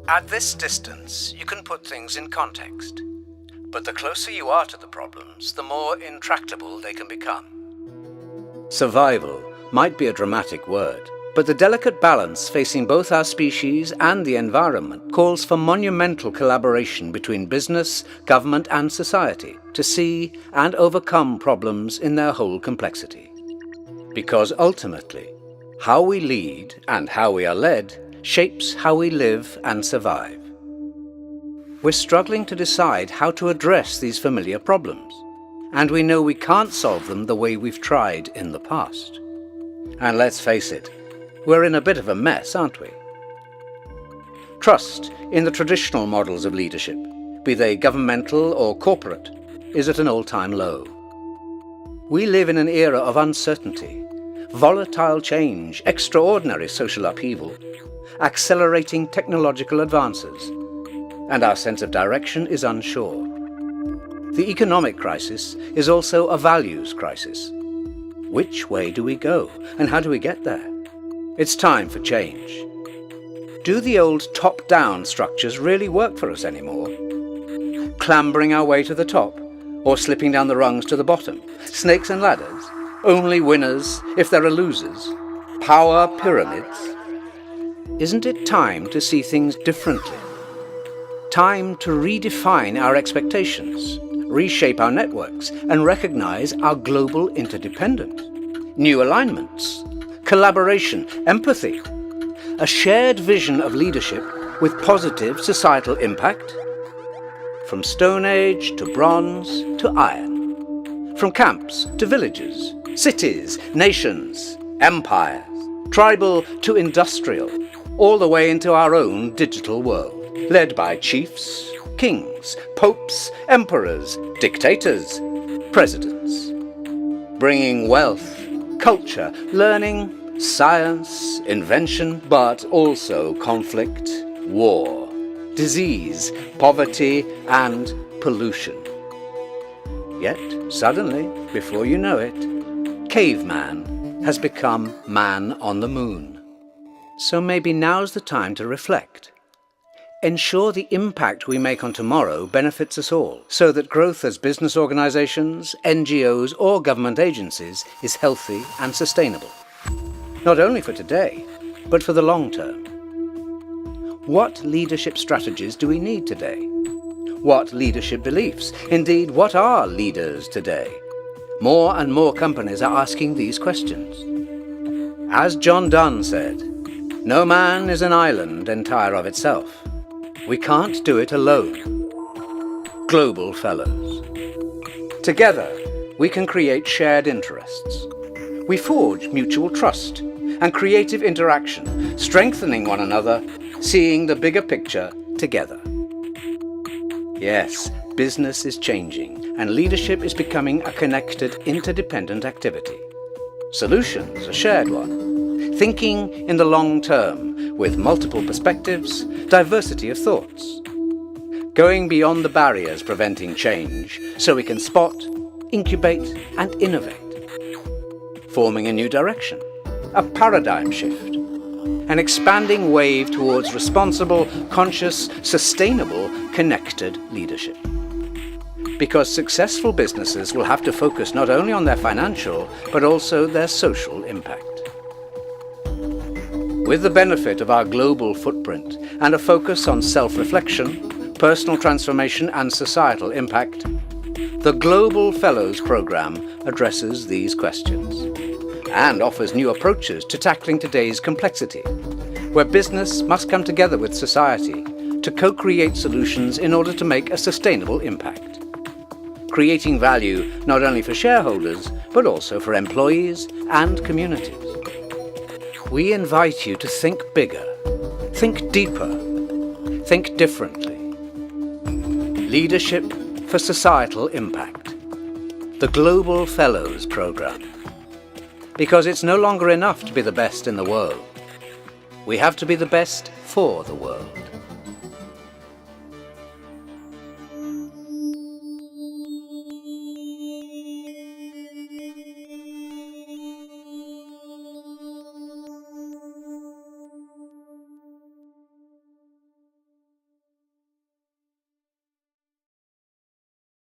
At this distance, you can put things in context. But the closer you are to the problems, the more intractable they can become. Survival might be a dramatic word, but the delicate balance facing both our species and the environment calls for monumental collaboration between business, government and society to see and overcome problems in their whole complexity. Because ultimately, how we lead and how we are led shapes how we live and survive. We're struggling to decide how to address these familiar problems, and we know we can't solve them the way we've tried in the past. And let's face it, we're in a bit of a mess, aren't we? Trust in the traditional models of leadership, be they governmental or corporate, is at an all-time low. We live in an era of uncertainty, volatile change, extraordinary social upheaval, accelerating technological advances, and our sense of direction is unsure. The economic crisis is also a values crisis. Which way do we go, and how do we get there? It's time for change. Do the old top-down structures really work for us anymore? Clambering our way to the top, or slipping down the rungs to the bottom? Snakes and ladders? Only winners if there are losers? Power pyramids? Isn't it time to see things differently? Time to redefine our expectations, reshape our networks, and recognize our global interdependence. New alignments, collaboration, empathy, a shared vision of leadership with positive societal impact. From Stone Age to bronze to iron. From camps to villages, cities, nations, empires, tribal to industrial, all the way into our own digital world. Led by chiefs, kings, popes, emperors, dictators, presidents. Bringing wealth, culture, learning, science, invention, but also conflict, war, disease, poverty, and pollution. Yet, suddenly, before you know it, caveman has become man on the moon. So maybe now's the time to reflect. Ensure the impact we make on tomorrow benefits us all, so that growth as business organizations, NGOs, or government agencies is healthy and sustainable. Not only for today, but for the long term. What leadership strategies do we need today? What leadership beliefs? Indeed, what are leaders today? More and more companies are asking these questions. As John Donne said, "No man is an island entire of itself. We can't do it alone." Global Fellows. Together, we can create shared interests. We forge mutual trust and creative interaction, strengthening one another, seeing the bigger picture together. Yes, business is changing, and leadership is becoming a connected, interdependent activity. Solutions a shared one. Thinking in the long term, with multiple perspectives, diversity of thoughts. Going beyond the barriers preventing change, so we can spot, incubate, and innovate. Forming a new direction, a paradigm shift. An expanding wave towards responsible, conscious, sustainable, connected leadership. Because successful businesses will have to focus not only on their financial, but also their social impact. With the benefit of our global footprint and a focus on self-reflection, personal transformation and societal impact, the Global Fellows Program addresses these questions and offers new approaches to tackling today's complexity, where business must come together with society to co-create solutions in order to make a sustainable impact, creating value not only for shareholders, but also for employees and communities. We invite you to think bigger, think deeper, think differently. Leadership for Societal Impact. The Global Fellows Program. Because it's no longer enough to be the best in the world. We have to be the best for the world.